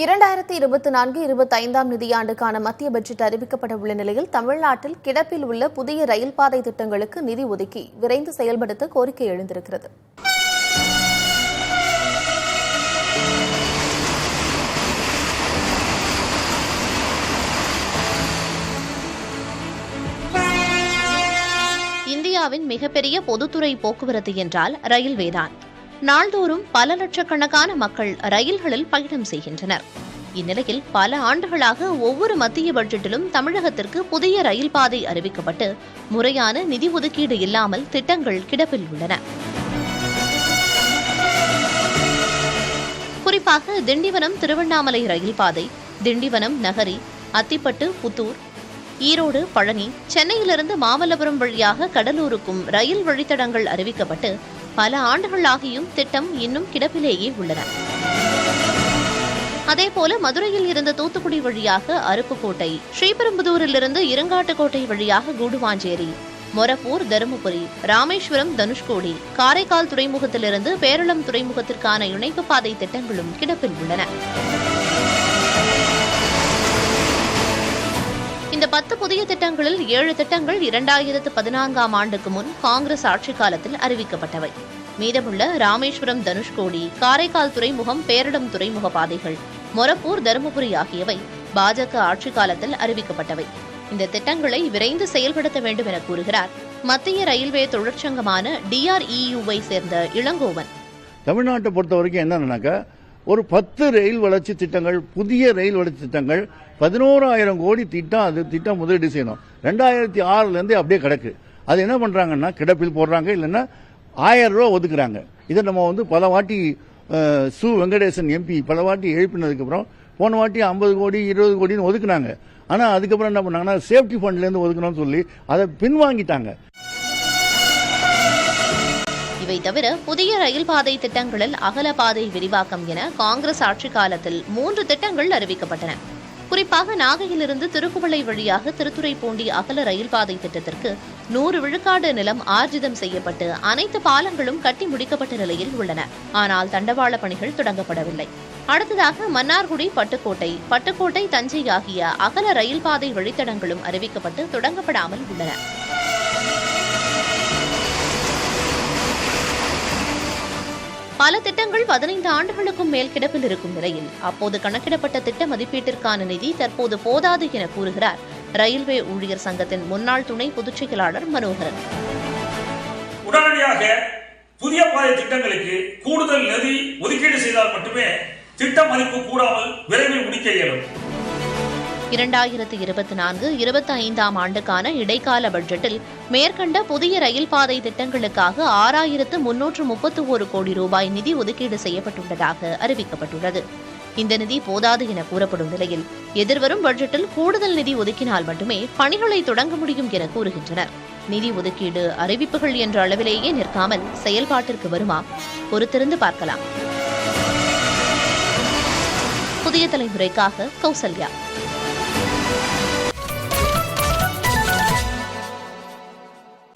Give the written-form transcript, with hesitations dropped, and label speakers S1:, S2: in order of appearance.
S1: 2024-25 நிதியாண்டுக்கான மத்திய பட்ஜெட் அறிவிக்கப்பட உள்ள நிலையில் தமிழ்நாட்டில் கிடப்பில் உள்ள புதிய ரயில் பாதை திட்டங்களுக்கு நிதி ஒதுக்கி விரைந்து செயல்படுத்த கோரிக்கை எழுந்திருக்கிறது. இந்தியாவின் மிகப்பெரிய பொதுத்துறை போக்குவரத்து என்றால் ரயில்வேதான். நாள்தோறும் பல லட்சக்கணக்கான மக்கள் ரயில்களில் பயணம் செய்கின்றனர். இந்நிலையில் பல ஆண்டுகளாக ஒவ்வொரு மத்திய பட்ஜெட்டிலும் தமிழகத்திற்கு புதிய ரயில் பாதை அறிவிக்கப்பட்டு முறையான நிதி ஒதுக்கீடு இல்லாமல் திட்டங்கள் கிடப்பில் உள்ளன. குறிப்பாக திண்டிவனம் திருவண்ணாமலை ரயில் பாதை, திண்டிவனம் நகரி, அத்திப்பட்டு புத்தூர், ஈரோடு பழனி, சென்னையிலிருந்து மாமல்லபுரம் வழியாக கடலூருக்கும் ரயில் வழித்தடங்கள் அறிவிக்கப்பட்டு பல ஆண்டுகளாகியும் திட்டம் இன்னும் கிடப்பிலேயே உள்ளன. அதேபோல மதுரையில் இருந்து தூத்துக்குடி வழியாக அருப்புக்கோட்டை, ஸ்ரீபெரும்புதூரிலிருந்து இருங்காட்டுக்கோட்டை வழியாக கூடுவாஞ்சேரி, மொரப்பூர் தருமபுரி, ராமேஸ்வரம் தனுஷ்கோடி, காரைக்கால் துறைமுகத்திலிருந்து பேரளம் துறைமுகத்திற்கான இணைப்பு பாதை திட்டங்களும் கிடப்பில் உள்ளன. இந்த 10 புதிய திட்டங்களில் 7 திட்டங்கள் 2014ஆம் ஆண்டுக்கு முன் காங்கிரஸ் ஆட்சிக் காலத்தில் அறிவிக்கப்பட்டவை. மீதமுள்ள ராமேஸ்வரம் தனுஷ்கோடி, காரைக்கால் துறைமுகம், பேரளம் துறைமுக பாதைகள், மொரப்பூர் தருமபுரி ஆகியவை பாஜக ஆட்சிக் காலத்தில் அறிவிக்கப்பட்டவை. இந்த திட்டங்களை விரைந்து செயல்படுத்த வேண்டும் என கூறுகிறார் மத்திய ரயில்வே தொழிற்சங்கமான DREU-வை சேர்ந்த இளங்கோவன்.
S2: தமிழ்நாட்டை பொறுத்த வரைக்கும் என்னன்னாக்கா, ஒரு 10 ரயில் வளர்ச்சி திட்டங்கள், புதிய ரயில் வளர்ச்சி திட்டங்கள் 11,000 கோடி திட்டம். அது திட்டம் முதலீடு செய்யணும். 2006 அப்படியே கிடக்கு. அது என்ன பண்றாங்கன்னா, கிடப்பில் போடுறாங்க, இல்லைன்னா 1000 ரூபா ஒதுக்குறாங்க. இதை நம்ம பல வாட்டி சு வெங்கடேசன் MP பல வாட்டி எழுப்பினதுக்கு அப்புறம் போன வாட்டி 50 கோடி 20 கோடின்னு ஒதுக்குனாங்க. ஆனா அதுக்கப்புறம் என்ன பண்ணாங்கன்னா, சேஃப்டி ஃபண்ட்ல இருந்து ஒதுக்கணும்னு சொல்லி அதை பின்வாங்கிட்டாங்க.
S1: இவை தவிர புதிய ரயில் பாதை திட்டங்களில் அகல பாதை விரிவாக்கம் என காங்கிரஸ் ஆட்சிக் காலத்தில் 3 திட்டங்கள் அறிவிக்கப்பட்டன. குறிப்பாக நாகையிலிருந்து திருக்குவளை வழியாக திருத்துறைப்பூண்டி அகல ரயில் பாதை திட்டத்திற்கு 100 விழுக்காடு நிலம் ஆர்ஜிதம் செய்யப்பட்டு அனைத்து பாலங்களும் கட்டி முடிக்கப்பட்ட நிலையில் உள்ளன. ஆனால் தண்டவாள பணிகள் தொடங்கப்படவில்லை. அடுத்ததாக மன்னார்குடி பட்டுக்கோட்டை தஞ்சை ஆகிய அகல ரயில் பாதை வழித்தடங்களும் அறிவிக்கப்பட்டு தொடங்கப்படாமல் உள்ளன. பல திட்டங்கள் 15 ஆண்டுகளுக்கும் மேல் கிடப்பில் இருக்கும் நிலையில் அப்போது கணக்கிடப்பட்ட திட்ட மதிப்பீட்டிற்கான நிதி தற்போது போதாது என கூறுகிறார் ரயில்வே ஊழியர் சங்கத்தின் முன்னாள் துணை பொதுச் செயலாளர் மனோகரன்.
S3: உடனடியாக புதிய பாதை திட்டங்களுக்கு கூடுதல் நிதி ஒதுக்கீடு செய்தால் மட்டுமே திட்ட மதிப்பு கூடாமல் விரைவில் முடிக்க இயலும்.
S1: 2024-25ஆம் ஆண்டுக்கான இடைக்கால பட்ஜெட்டில் மேற்கண்ட புதிய ரயில் பாதை திட்டங்களுக்காக 6,331 கோடி ரூபாய் நிதி ஒதுக்கீடு செய்யப்பட்டுள்ளதாக அறிவிக்கப்பட்டுள்ளது. இந்த நிதி போதாது என கூறப்படும் நிலையில் எதிர்வரும் பட்ஜெட்டில் கூடுதல் நிதி ஒதுக்கினால் மட்டுமே பணிகளை தொடங்க முடியும் என கூறுகின்றனர். நிதி ஒதுக்கீடு அறிவிப்புகள் என்ற அளவிலேயே நிற்காமல் செயல்பாட்டிற்கு வருமா? பொறுத்திருந்து பார்க்கலாம். புதிய தலைமுறைக்காக கௌசல்யா.